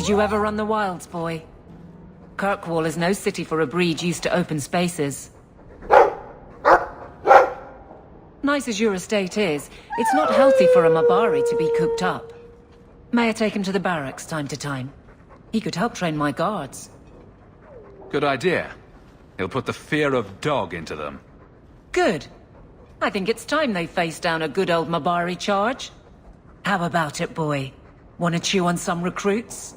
Did you ever run the wilds, boy? Kirkwall is no city for a breed used to open spaces. Nice as your estate is, it's not healthy for a Mabari to be cooped up. May I take him to the barracks time to time? He could help train my guards. Good idea. He'll put the fear of dog into them. Good. I think it's time they face down a good old Mabari charge. How about it, boy? Want to chew on some recruits?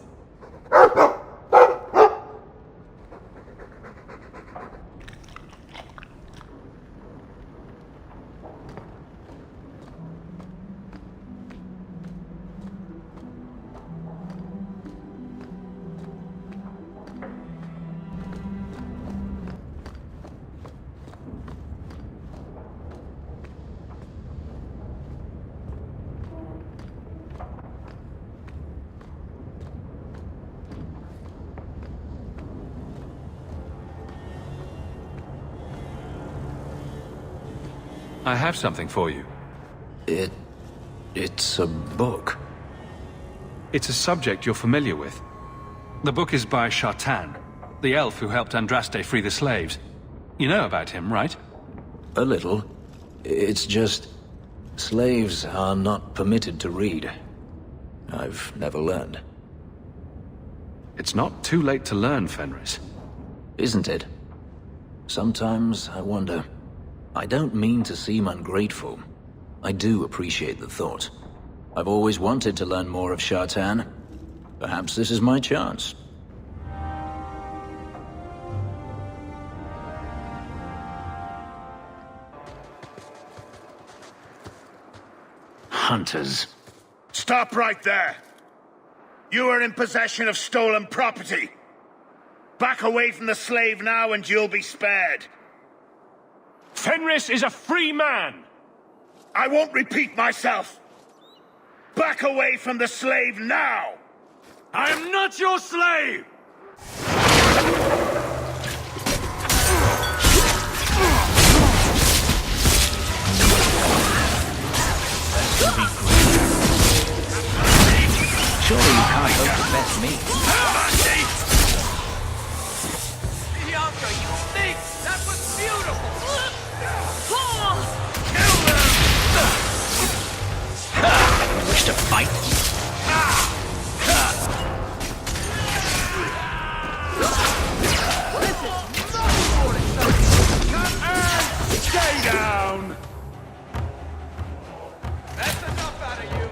I have something for you. It's a book. It's a subject you're familiar with. The book is by Shartan, the elf who helped Andraste free the slaves. You know about him, right? A little. It's just... slaves are not permitted to read. I've never learned. It's not too late to learn, Fenris. Isn't it? Sometimes I wonder. I don't mean to seem ungrateful. I do appreciate the thought. I've always wanted to learn more of Shartan. Perhaps this is my chance. Hunters. Stop right there! You are in possession of stolen property. Back away from the slave now and you'll be spared. Fenris is a free man! I won't repeat myself. Back away from the slave now! I am not your slave! Surely you can't hope the best meat. Bianca, you think that was beautiful! You wish to fight? Stay down! That's enough out of you!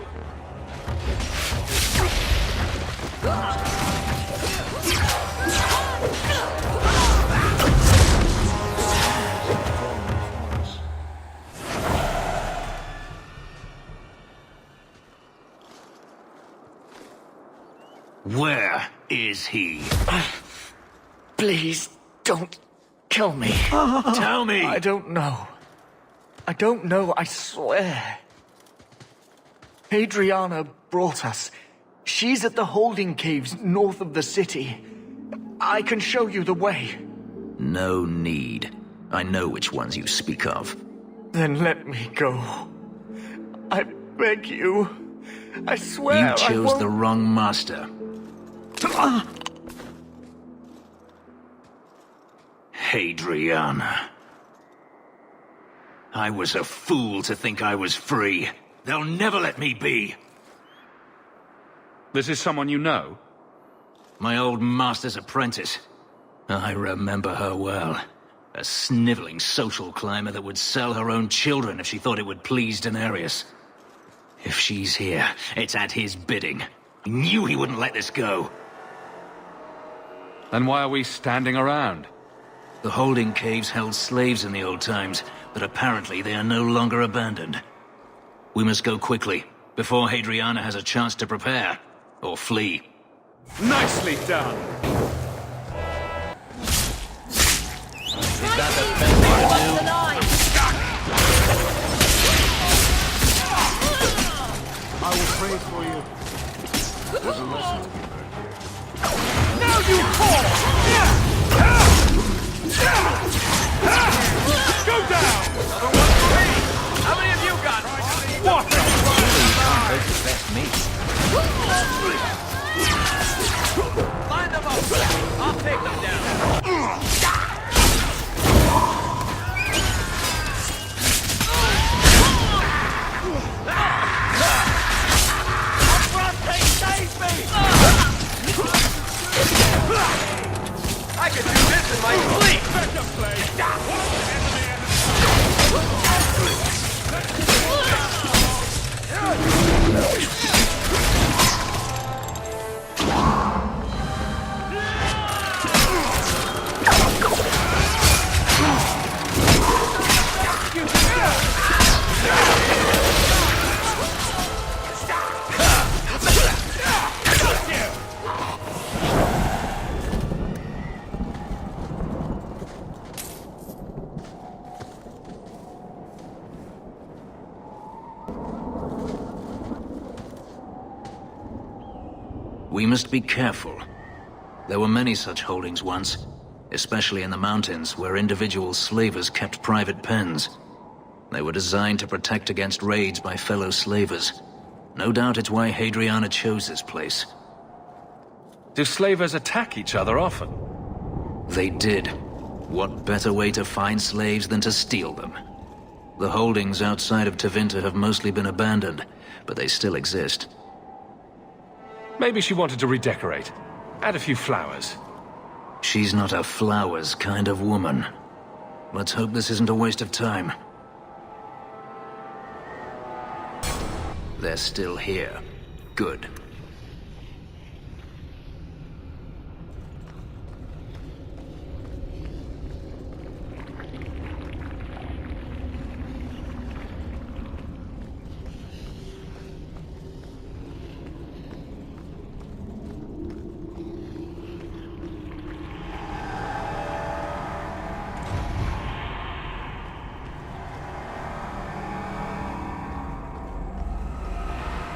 Where is he? Please, don't kill me. Tell me! I don't know. I don't know, I swear. Adriana brought us. She's at the holding caves north of the city. I can show you the way. No need. I know which ones you speak of. Then let me go. I beg you. I swear You chose I won't... the wrong master. Adriana. I was a fool to think I was free. They'll never let me be. This is someone you know? My old master's apprentice. I remember her well. A sniveling social climber that would sell her own children if she thought it would please Daenerys. If she's here, it's at his bidding. He knew he wouldn't let this go. Then why are we standing around? The holding caves held slaves in the old times, but apparently they are no longer abandoned. We must go quickly, before Adriana has a chance to prepare, or flee. Nicely done! Is that the best thing to do? I will pray for you. There's a lesson to be learned here. Now you fall! Go down! Another one for me! How many of you got? What the? Surely you can't hope the best meat. I could do this in my sleep! We must be careful. There were many such holdings once, especially in the mountains where individual slavers kept private pens. They were designed to protect against raids by fellow slavers. No doubt it's why Hadriana chose this place. Do slavers attack each other often? They did. What better way to find slaves than to steal them? The holdings outside of Tevinter have mostly been abandoned, but they still exist. Maybe she wanted to redecorate. Add a few flowers. She's not a flowers kind of woman. Let's hope this isn't a waste of time. They're still here. Good.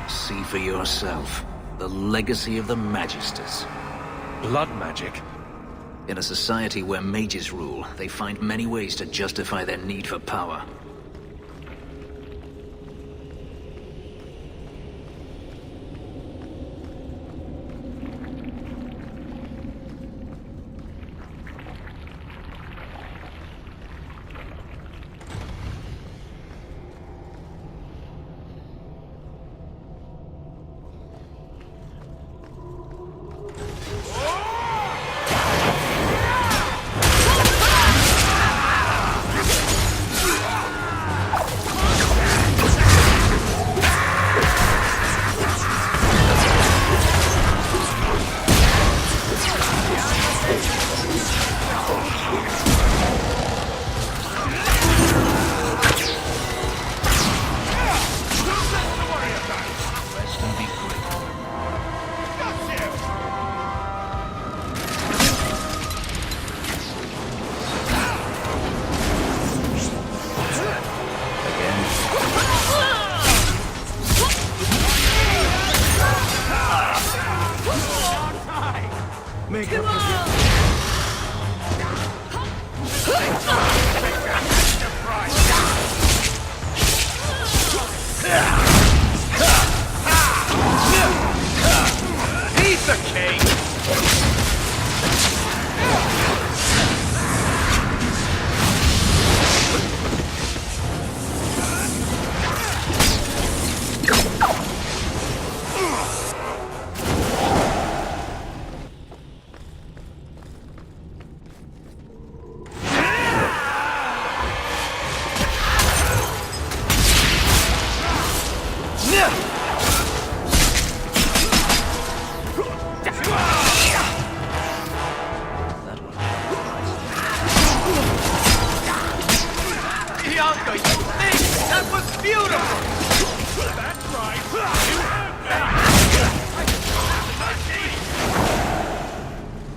See for yourself. The legacy of the Magisters. Blood magic? In a society where mages rule, they find many ways to justify their need for power.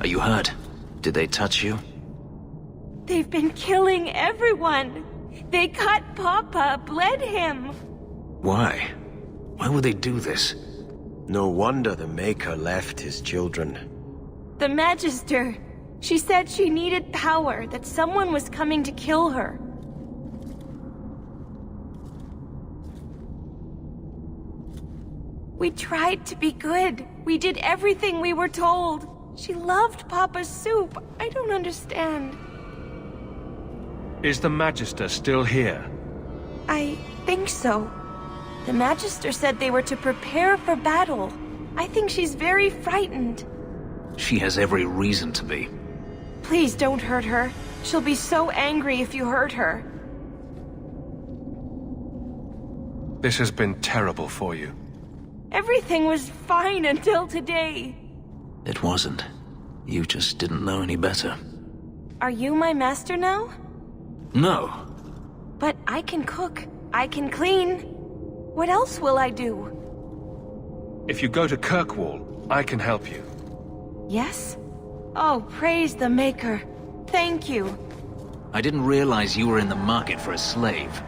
Are you hurt? Did they touch you? They've been killing everyone. They cut Papa, bled him. Why? Why would they do this? No wonder the Maker left his children. The Magister. She said she needed power, that someone was coming to kill her. We tried to be good. We did everything we were told. She loved Papa's soup. I don't understand. Is the Magister still here? I think so. The Magister said they were to prepare for battle. I think she's very frightened. She has every reason to be. Please don't hurt her. She'll be so angry if you hurt her. This has been terrible for you. Everything was fine until today. It wasn't. You just didn't know any better. Are you my master now? No. But I can cook. I can clean. What else will I do? If you go to Kirkwall, I can help you. Yes? Oh, praise the Maker. Thank you. I didn't realize you were in the market for a slave.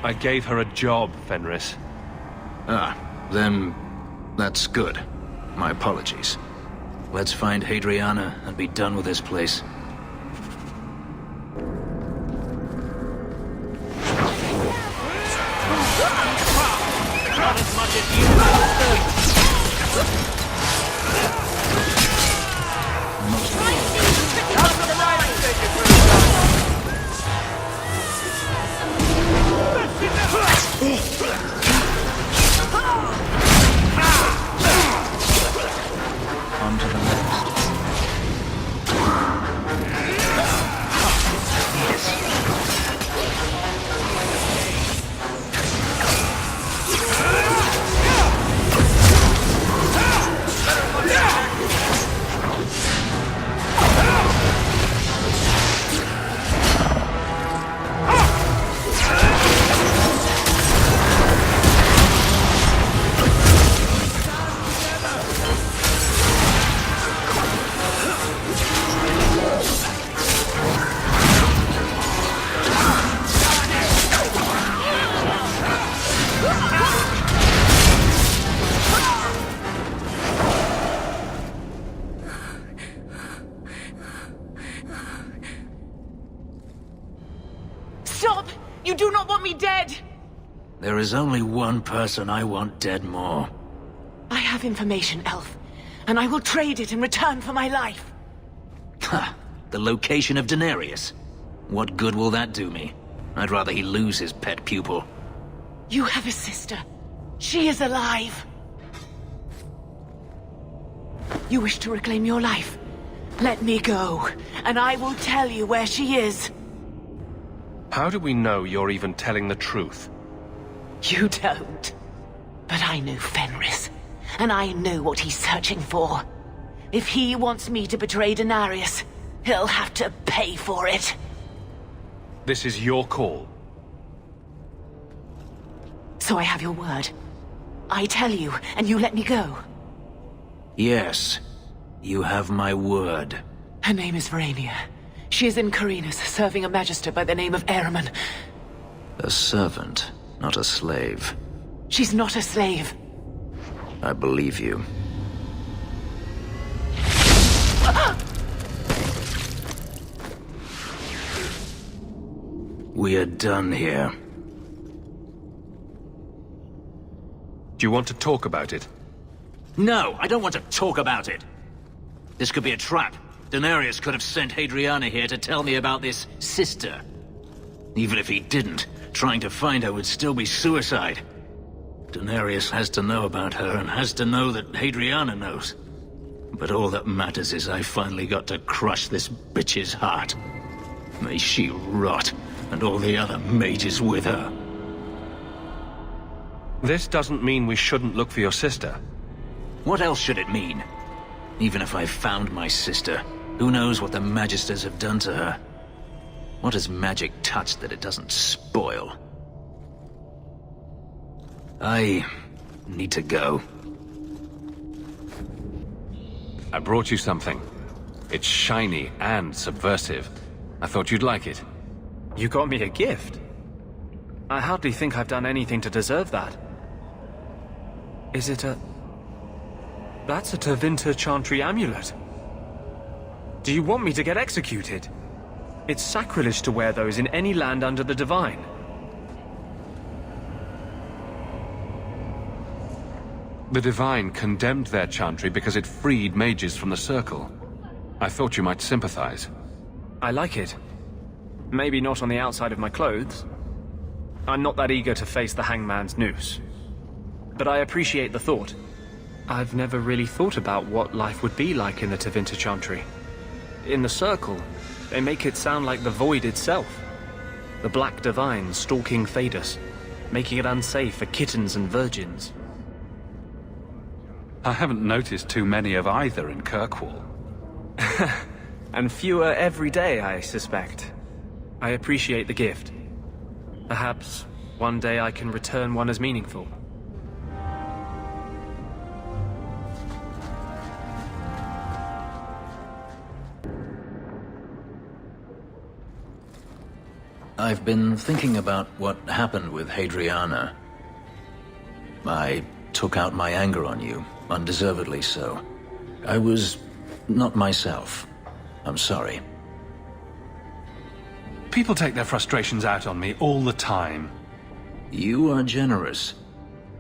I gave her a job, Fenris. Ah, then that's good. My apologies. Let's find Hadriana and be done with this place. Not as much as you understood. Come to the right, On to the next. Stop! You do not want me dead! There is only one person I want dead more. I have information, Elf, and I will trade it in return for my life. Ha! The location of Denarius. What good will that do me? I'd rather he lose his pet pupil. You have a sister. She is alive. You wish to reclaim your life? Let me go, and I will tell you where she is. How do we know you're even telling the truth? You don't. But I know Fenris, and I know what he's searching for. If he wants me to betray Denarius, he'll have to pay for it. This is your call. So I have your word. I tell you, and you let me go. Yes, you have my word. Her name is Verania. She is in Carinus, serving a magister by the name of Ahriman. A servant, not a slave. She's not a slave. I believe you. We are done here. Do you want to talk about it? No, I don't want to talk about it. This could be a trap. Denarius could have sent Hadriana here to tell me about this sister. Even if he didn't, trying to find her would still be suicide. Denarius has to know about her and has to know that Hadriana knows. But all that matters is I finally got to crush this bitch's heart. May she rot, and all the other mages with her. This doesn't mean we shouldn't look for your sister. What else should it mean? Even if I found my sister, who knows what the Magisters have done to her? What has magic touched that it doesn't spoil? I need to go. I brought you something. It's shiny and subversive. I thought you'd like it. You got me a gift? I hardly think I've done anything to deserve that. Is it a... That's a Tevinter Chantry amulet. Do you want me to get executed? It's sacrilege to wear those in any land under the Divine. The Divine condemned their chantry because it freed mages from the Circle. I thought you might sympathize. I like it. Maybe not on the outside of my clothes. I'm not that eager to face the hangman's noose. But I appreciate the thought. I've never really thought about what life would be like in the Tevinter Chantry. in the circle, they make it sound like the Void itself. The Black Divine stalking Thedas, making it unsafe for kittens and virgins. I haven't noticed too many of either in Kirkwall. And fewer every day, I suspect. I appreciate the gift. Perhaps one day I can return one as meaningful. I've been thinking about what happened with Hadriana. I took out my anger on you, undeservedly so. I was not myself. I'm sorry. People take their frustrations out on me all the time. You are generous.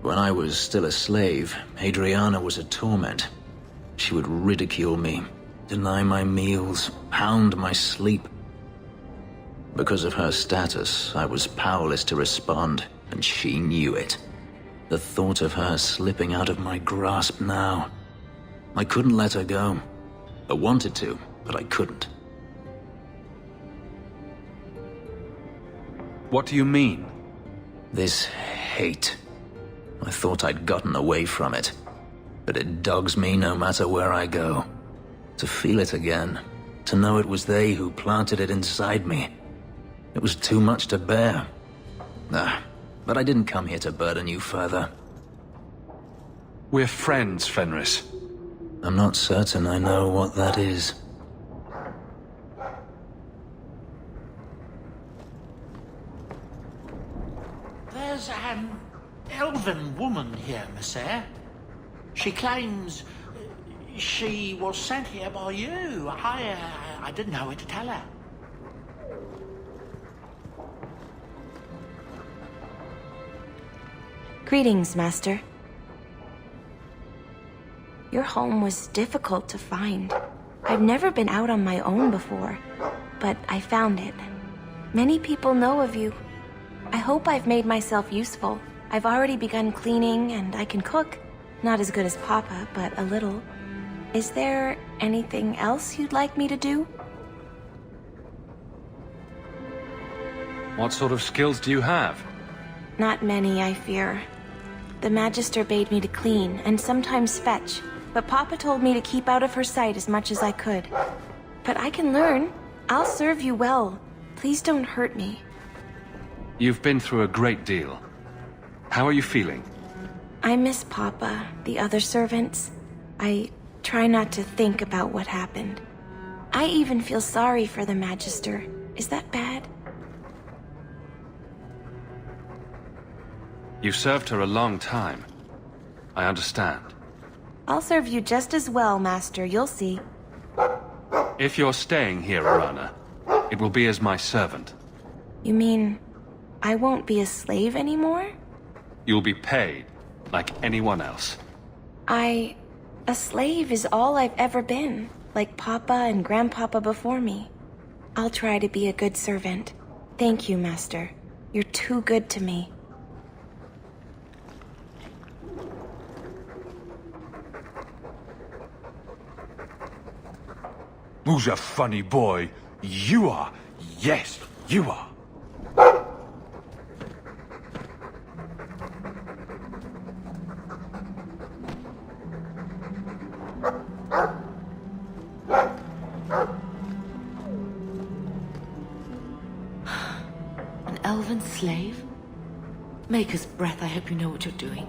When I was still a slave, Hadriana was a torment. She would ridicule me, deny my meals, hound my sleep. Because of her status, I was powerless to respond, and she knew it. The thought of her slipping out of my grasp now. I couldn't let her go. I wanted to, but I couldn't. What do you mean? This hate. I thought I'd gotten away from it, but it dogs me no matter where I go. To feel it again, to know it was they who planted it inside me. It was too much to bear. But I didn't come here to burden you further. We're friends, Fenris. I'm not certain I know what that is. There's an elven woman here, Monsieur. She claims she was sent here by you. I didn't know what to tell her. Greetings, Master. Your home was difficult to find. I've never been out on my own before, but I found it. Many people know of you. I hope I've made myself useful. I've already begun cleaning, and I can cook. Not as good as Papa, but a little. Is there anything else you'd like me to do? What sort of skills do you have? Not many, I fear. The Magister bade me to clean, and sometimes fetch, but Papa told me to keep out of her sight as much as I could. But I can learn. I'll serve you well. Please don't hurt me. You've been through a great deal. How are you feeling? I miss Papa, the other servants. I try not to think about what happened. I even feel sorry for the Magister. Is that bad? You've served her a long time. I understand. I'll serve you just as well, Master. You'll see. If you're staying here, Arana, it will be as my servant. You mean I won't be a slave anymore? You'll be paid, like anyone else. A slave is all I've ever been, like Papa and Grandpapa before me. I'll try to be a good servant. Thank you, Master. You're too good to me. Who's a funny boy? You are. Yes, you are. An elven slave? Maker's breath, I hope you know what you're doing.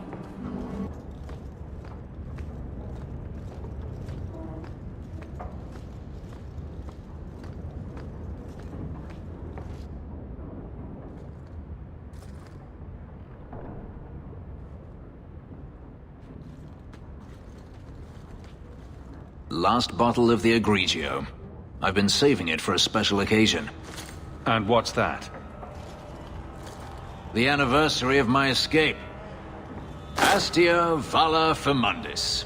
Last bottle of the Egregio. I've been saving it for a special occasion. And what's that? The anniversary of my escape. Astia Vala Firmundis.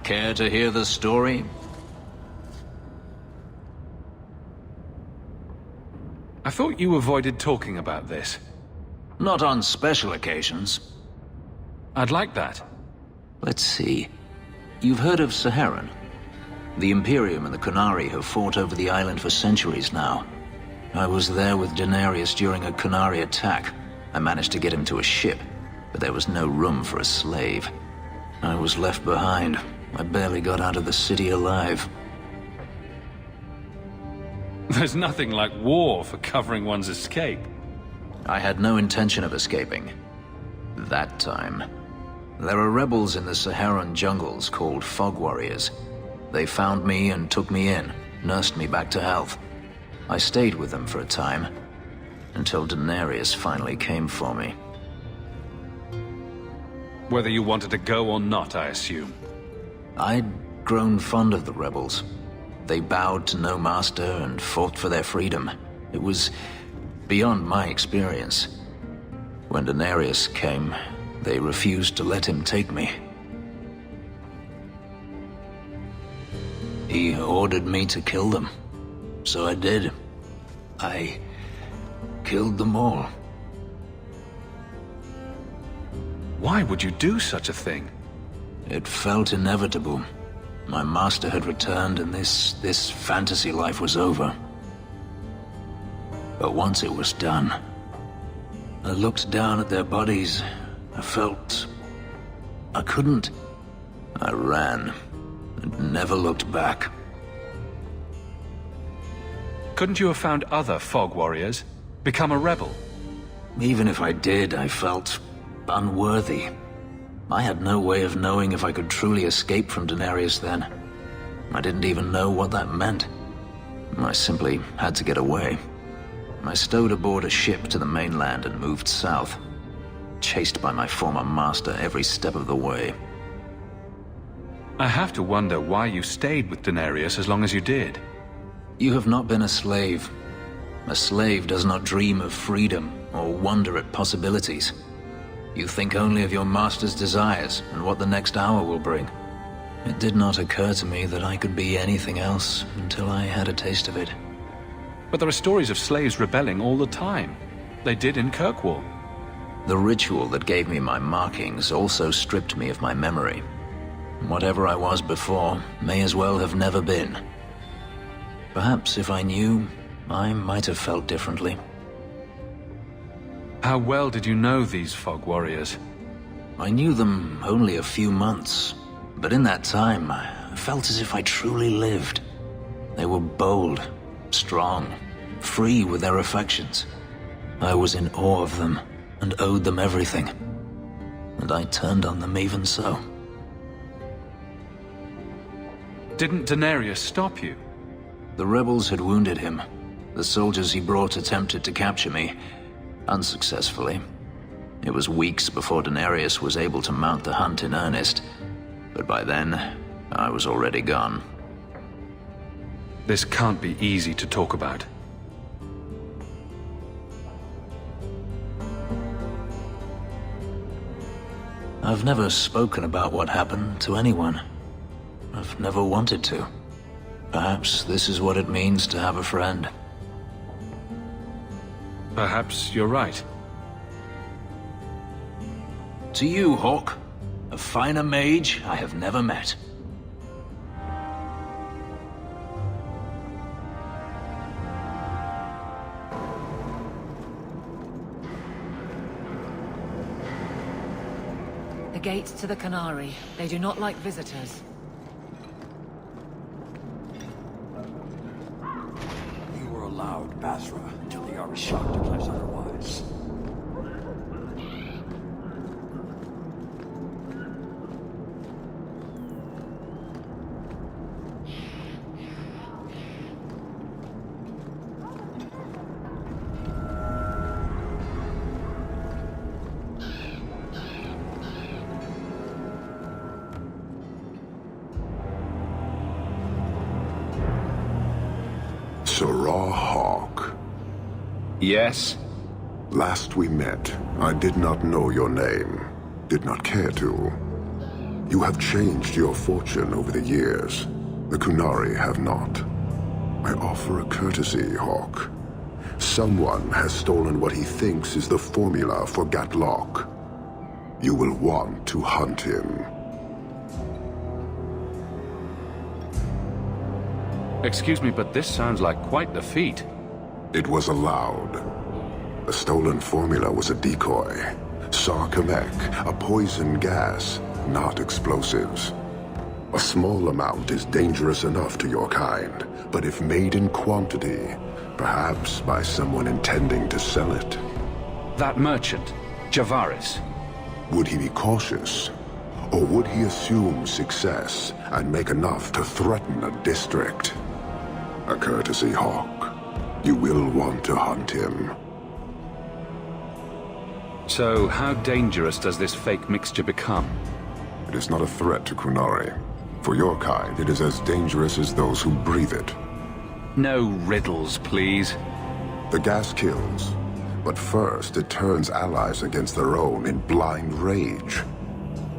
Care to hear the story? I thought you avoided talking about this. Not on special occasions. I'd like that. Let's see. You've heard of Saharan? The Imperium and the Qunari have fought over the island for centuries now. I was there with Daenerys during a Qunari attack. I managed to get him to a ship, but there was no room for a slave. I was left behind. I barely got out of the city alive. There's nothing like war for covering one's escape. I had no intention of escaping. That time. There are rebels in the Saharan jungles called Fog Warriors. They found me and took me in, nursed me back to health. I stayed with them for a time, until Daenerys finally came for me. Whether you wanted to go or not, I assume. I'd grown fond of the rebels. They bowed to no master and fought for their freedom. It was beyond my experience. When Daenerys came, they refused to let him take me. He ordered me to kill them. So I did. I killed them all. Why would you do such a thing? It felt inevitable. My master had returned and this fantasy life was over. But once it was done, I looked down at their bodies. I felt I couldn't. I ran and never looked back. Couldn't you have found other Fog Warriors? Become a rebel? Even if I did, I felt unworthy. I had no way of knowing if I could truly escape from Daenerys then. I didn't even know what that meant. I simply had to get away. I stowed aboard a ship to the mainland and moved south, chased by my former master every step of the way. I have to wonder why you stayed with Daenerys as long as you did. You have not been a slave. A slave does not dream of freedom or wonder at possibilities. You think only of your master's desires and what the next hour will bring. It did not occur to me that I could be anything else until I had a taste of it. But there are stories of slaves rebelling all the time. They did in Kirkwall. The ritual that gave me my markings also stripped me of my memory. Whatever I was before may as well have never been. Perhaps if I knew, I might have felt differently. How well did you know these Fog Warriors? I knew them only a few months, but in that time, I felt as if I truly lived. They were bold, strong, free with their affections. I was in awe of them and owed them everything. And I turned on them even so. Didn't Daenerys stop you? The rebels had wounded him. The soldiers he brought attempted to capture me, unsuccessfully. It was weeks before Daenerys was able to mount the hunt in earnest, but by then, I was already gone. This can't be easy to talk about. I've never spoken about what happened to anyone. I've never wanted to. Perhaps this is what it means to have a friend. Perhaps you're right. To you, Hawke, a finer mage I have never met. The gates to the Qunari. They do not like visitors. You were allowed Basra until the Arishok declares otherwise. Hawke. Yes? Last we met, I did not know your name. Did not care to. You have changed your fortune over the years. The Qunari have not. I offer a courtesy, Hawke. Someone has stolen what he thinks is the formula for Gatlock. You will want to hunt him. Excuse me, but this sounds like quite the feat. It was allowed. The stolen formula was a decoy. Sarkamek, a poison gas, not explosives. A small amount is dangerous enough to your kind, but if made in quantity, perhaps by someone intending to sell it. That merchant, Javaris. Would he be cautious? Or would he assume success and make enough to threaten a district? A courtesy, Hawke. You will want to hunt him. So, how dangerous does this fake mixture become? It is not a threat to Qunari. For your kind, it is as dangerous as those who breathe it. No riddles, please. The gas kills, but first it turns allies against their own in blind rage.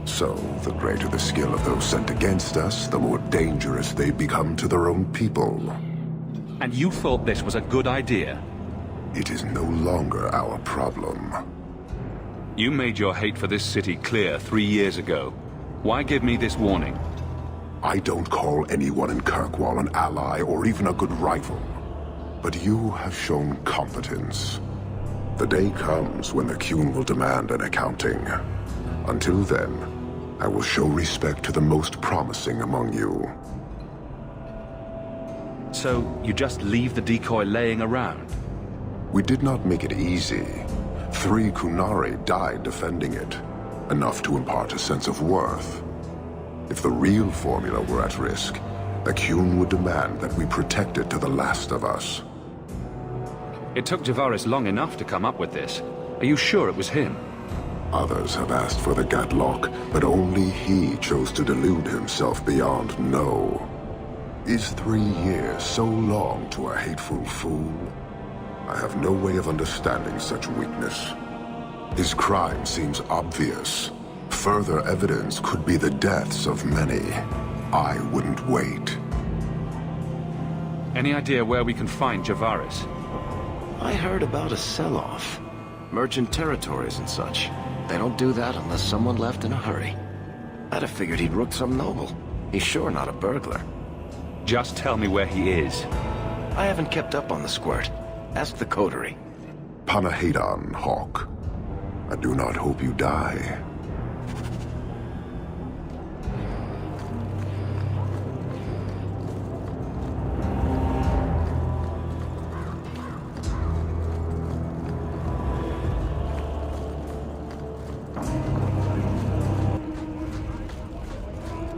So, the greater the skill of those sent against us, the more dangerous they become to their own people. And you thought this was a good idea? It is no longer our problem. You made your hate for this city clear 3 years ago. Why give me this warning? I don't call anyone in Kirkwall an ally or even a good rival. But you have shown competence. The day comes when the Qun will demand an accounting. Until then, I will show respect to the most promising among you. So, you just leave the decoy laying around? We did not make it easy. 3 Qunari died defending it. Enough to impart a sense of worth. If the real formula were at risk, the Qun would demand that we protect it to the last of us. It took Javaris long enough to come up with this. Are you sure it was him? Others have asked for the Gatlock, but only he chose to delude himself beyond no. Is 3 years so long to a hateful fool? I have no way of understanding such weakness. His crime seems obvious. Further evidence could be the deaths of many. I wouldn't wait. Any idea where we can find Javaris? I heard about a sell-off. Merchant territories and such. They don't do that unless someone left in a hurry. I'd have figured he'd rooked some noble. He's sure not a burglar. Just tell me where he is. I haven't kept up on the squirt. Ask the coterie. Panahedon, Hawke. I do not hope you die.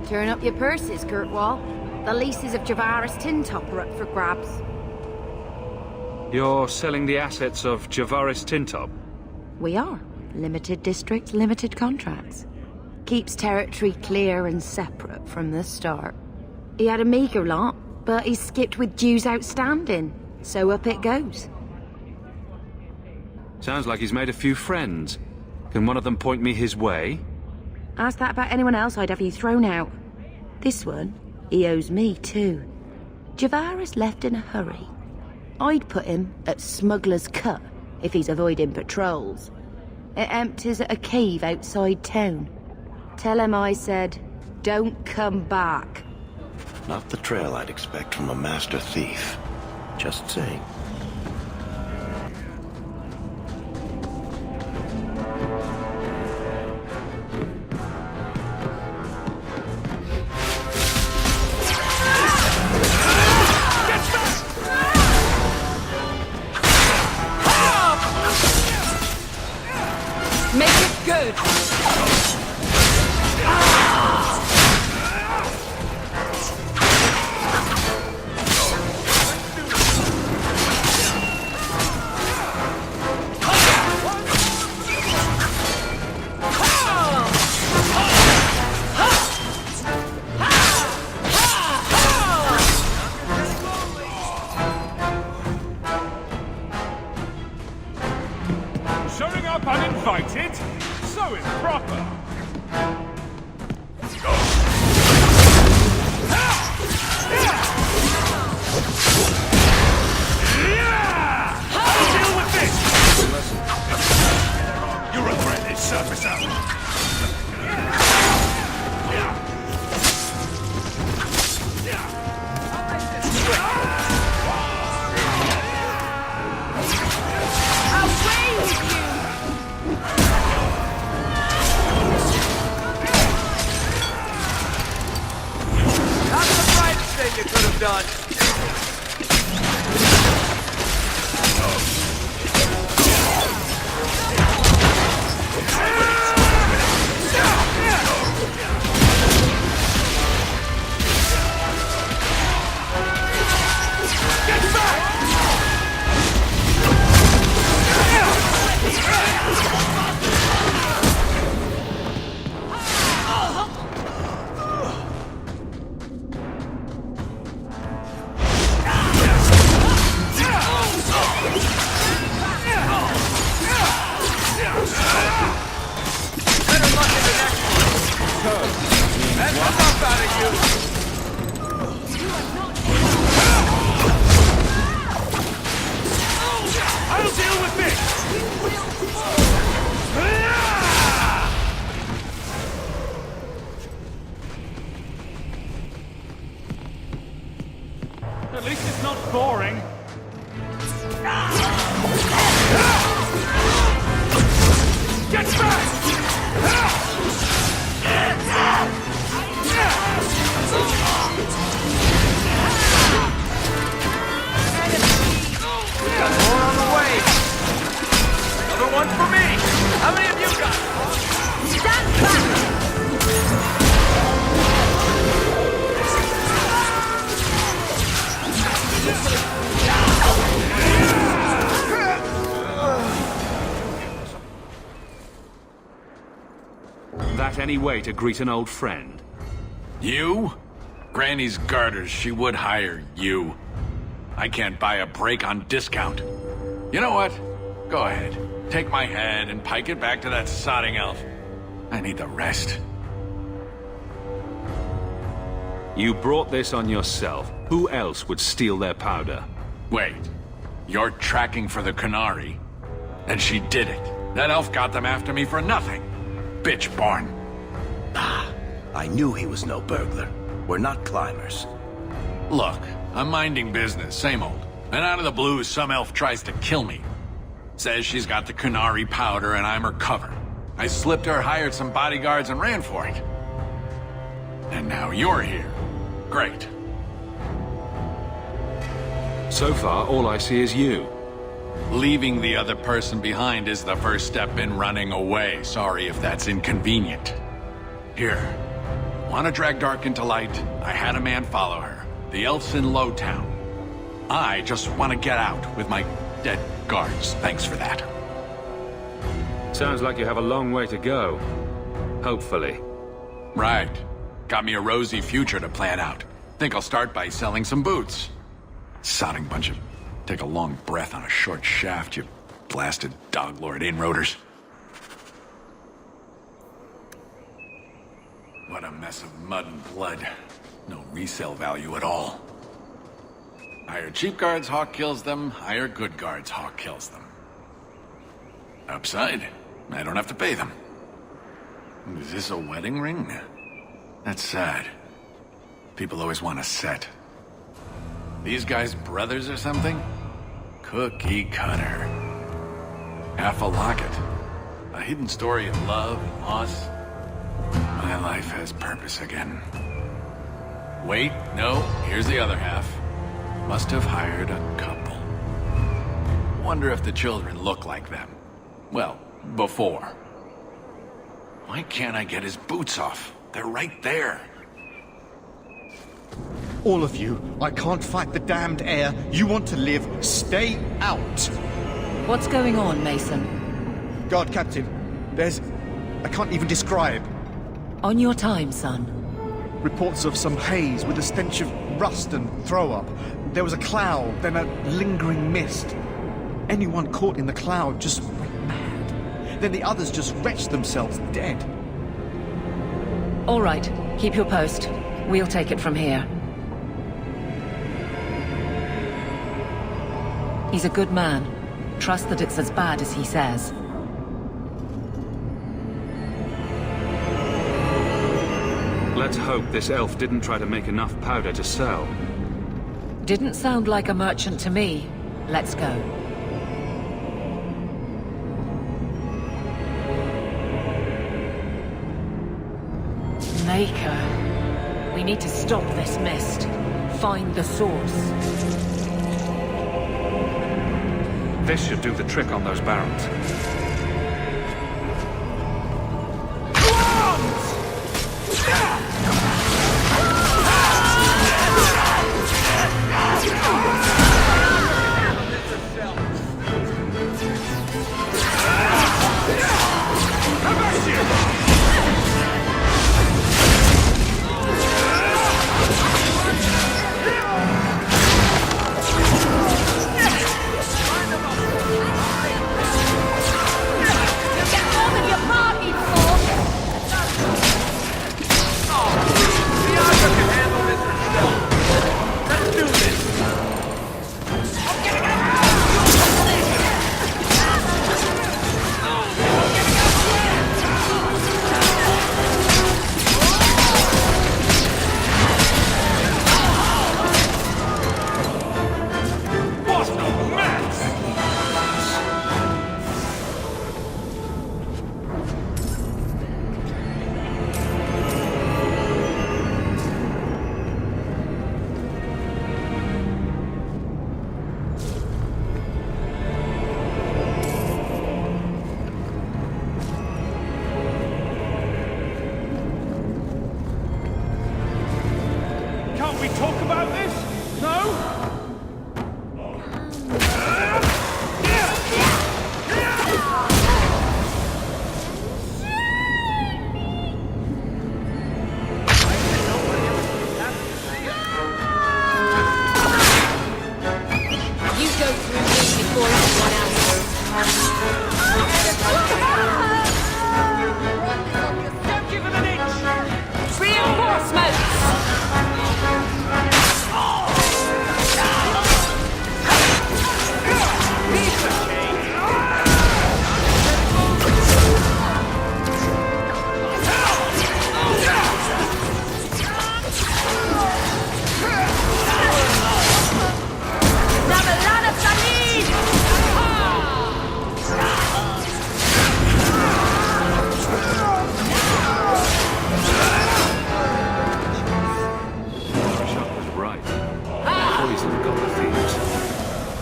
Turn up your purses, Kirkwall. The leases of Javaris Tintop are up for grabs. You're selling the assets of Javaris Tintop? We are. Limited districts, limited contracts. Keeps territory clear and separate from the start. He had a meager lot, but he skipped with dues outstanding. So up it goes. Sounds like he's made a few friends. Can one of them point me his way? Ask that about anyone else, I'd have you thrown out. This one, he owes me too. Javaris left in a hurry. I'd put him at Smuggler's Cut if he's avoiding patrols. It empties at a cave outside town. Tell him I said, don't come back. Not the trail I'd expect from a master thief. Just saying. Make it good! Showing up uninvited? So improper! How do you deal with this? You regret this, surface out. Another one for me! How many of you got? Stand back! That any way to greet an old friend? You? Granny's garters, she would hire you. I can't buy a break on discount. You know what? Go ahead. Take my head and pike it back to that sodding elf. I need the rest. You brought this on yourself. Who else would steal their powder? Wait. You're tracking for the Qunari? And she did it. That elf got them after me for nothing. Bitch born. Ah, I knew he was no burglar. We're not climbers. Look, I'm minding business, same old. And out of the blue, some elf tries to kill me. Says she's got the Qunari powder and I'm her cover. I slipped her, hired some bodyguards, and ran for it. And now you're here. Great. So far, all I see is you. Leaving the other person behind is the first step in running away. Sorry if that's inconvenient. Here. Want to drag Dark into light? I had a man follow her. The elf's in Lowtown. I just want to get out with my dead guards. Thanks for that. Sounds like you have a long way to go. Hopefully. Right. Got me a rosy future to plan out. Think I'll start by selling some boots. Sodding bunch of... Take a long breath on a short shaft, you blasted doglord inroaders. What a mess of mud and blood. No resale value at all. Hire cheap guards, Hawke kills them. Hire good guards, Hawke kills them. Upside, I don't have to pay them. Is this a wedding ring? That's sad. People always want a set. These guys brothers or something? Cookie cutter. Half a locket. A hidden story of love and loss. My life has purpose again. Wait, no, here's the other half. Must have hired a couple. Wonder if the children look like them. Well, before. Why can't I get his boots off? They're right there. All of you, I can't fight the damned air. You want to live, stay out. What's going on, Mason? Guard Captain, there's... I can't even describe. On your time, son. Reports of some haze with a stench of rust and throw-up. There was a cloud, then a lingering mist. Anyone caught in the cloud just went mad. Then the others just wretched themselves dead. All right, keep your post. We'll take it from here. He's a good man. Trust that it's as bad as he says. Let's hope this elf didn't try to make enough powder to sell. Didn't sound like a merchant to me. Let's go. Maker. We need to stop this mist. Find the source. This should do the trick on those barrels. You go through me before anyone else. Don't give him an inch! Reinforcements!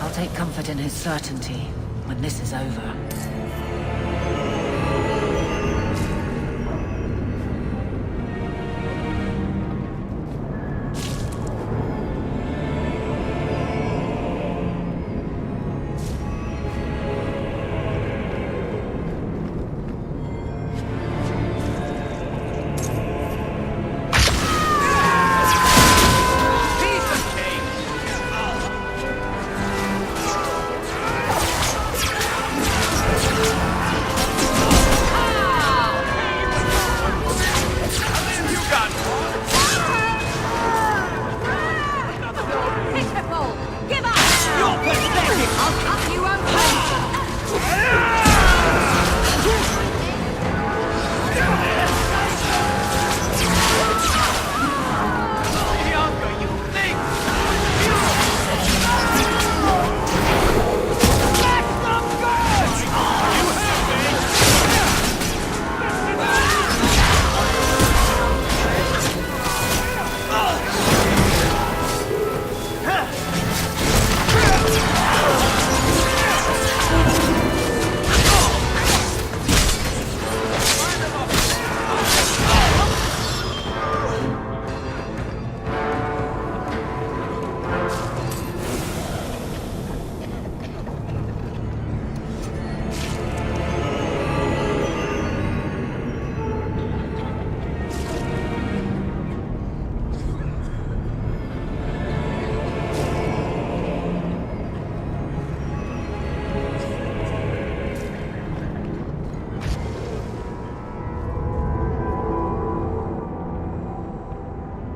I'll take comfort in his certainty when this is over.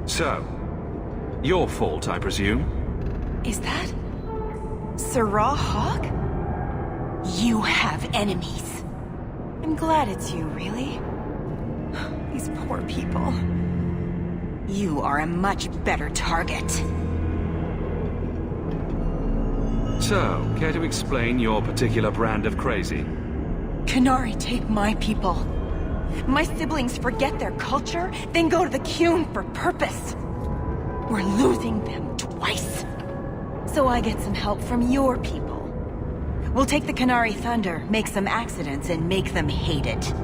So, your fault, I presume? Is that... Sirrah Hawke? You have enemies. I'm glad it's you, really. These poor people. You are a much better target. So, care to explain your particular brand of crazy? Qunari take my people. My siblings forget their culture, then go to the Qun for purpose. We're losing them twice. So I get some help from your people. We'll take the Qunari thunder, make some accidents, and make them hate it.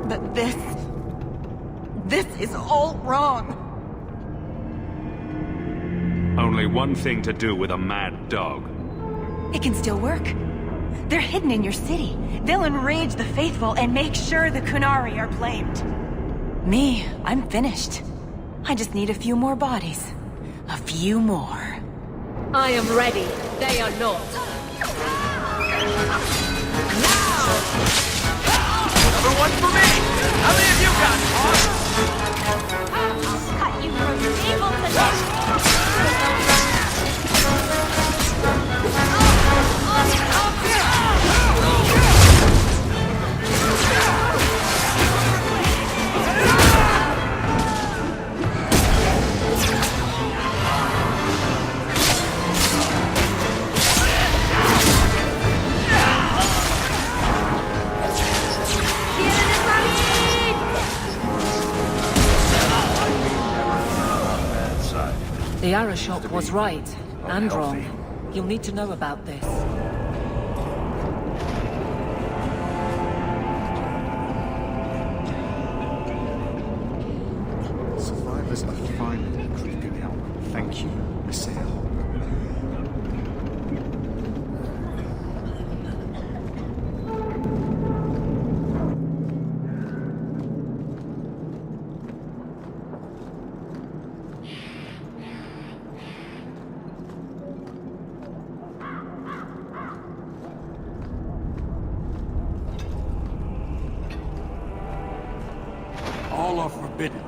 But this is all wrong. Only one thing to do with a mad dog. It can still work. They're hidden in your city. They'll enrage the faithful and make sure the Qunari are blamed. Me, I'm finished. I just need a few more bodies. A few more. I am ready. They are not. Number one for me! How many of you got I'll cut you from table to top. The Arishok was right, and wrong. You'll need to know about this. Survivors are finally creeping out. Thank you, Messiah. all are forbidden.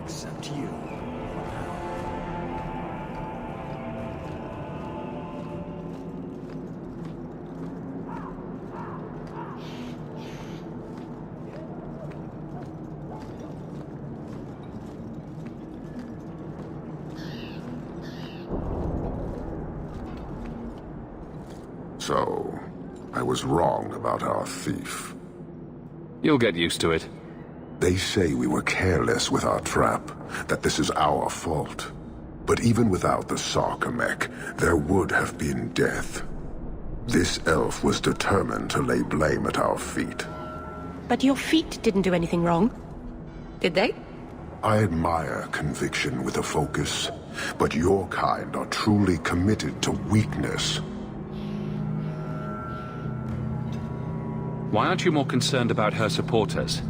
Except you. So, I was wrong about our thief. You'll get used to it. They say we were careless with our trap, that this is our fault. But even without the Sarkamek, there would have been death. This elf was determined to lay blame at our feet. But your feet didn't do anything wrong, did they? I admire conviction with a focus, but your kind are truly committed to weakness. Why aren't you more concerned about her supporters?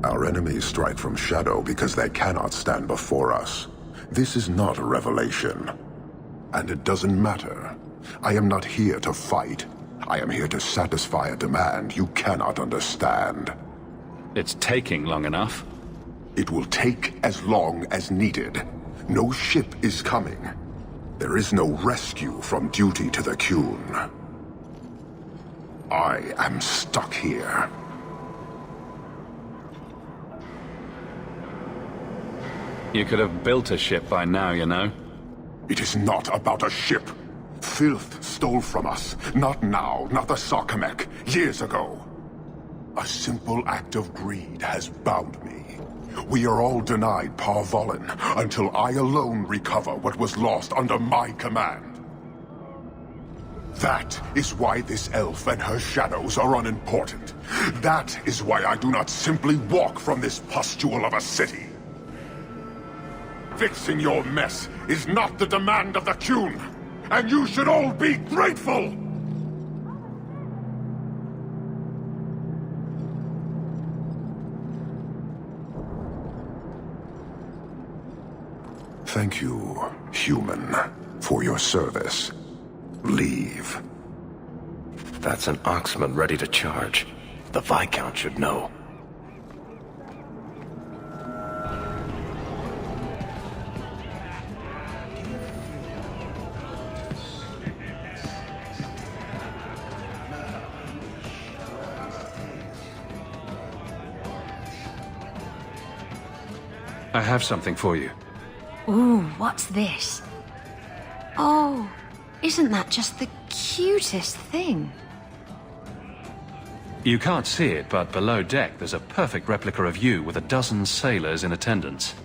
Our enemies strike from shadow because they cannot stand before us. This is not a revelation. And it doesn't matter. I am not here to fight. I am here to satisfy a demand you cannot understand. It's taking long enough. It will take as long as needed. No ship is coming. There is no rescue from duty to the Qun. I am stuck here. You could have built a ship by now, you know. It is not about a ship. Filth stole from us. Not now, not the Sarkamek. Years ago. A simple act of greed has bound me. We are all denied Parvolin until I alone recover what was lost under my command. That is why this elf and her shadows are unimportant. That is why I do not simply walk from this pustule of a city. Fixing your mess is not the demand of the Qun, and you should all be grateful! Thank you, human, for your service. Leave. That's an Oxman ready to charge. The Viscount should know. I have something for you. Ooh, what's this? Oh, isn't that just the cutest thing? You can't see it, but below deck there's a perfect replica of you with a dozen sailors in attendance.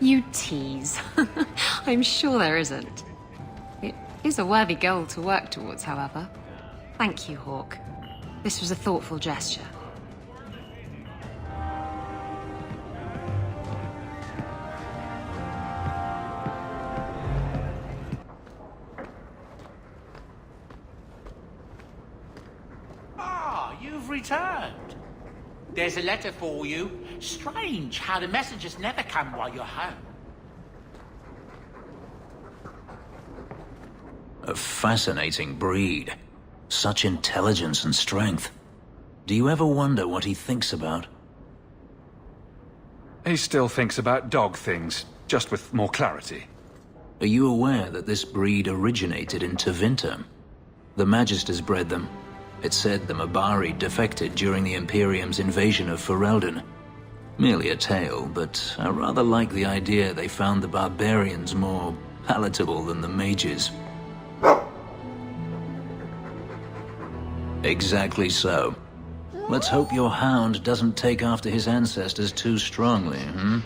You tease. I'm sure there isn't. It is a worthy goal to work towards, however. Thank you, Hawke. This was a thoughtful gesture. You've returned. There's a letter for you. Strange how the messages never come while you're home. A fascinating breed. Such intelligence and strength. Do you ever wonder what he thinks about? He still thinks about dog things, just with more clarity. Are you aware that this breed originated in Tevinter? The Magisters bred them. It's said the Mabari defected during the Imperium's invasion of Ferelden. Merely a tale, but I rather like the idea they found the barbarians more palatable than the mages. Exactly so. Let's hope your hound doesn't take after his ancestors too strongly, hmm?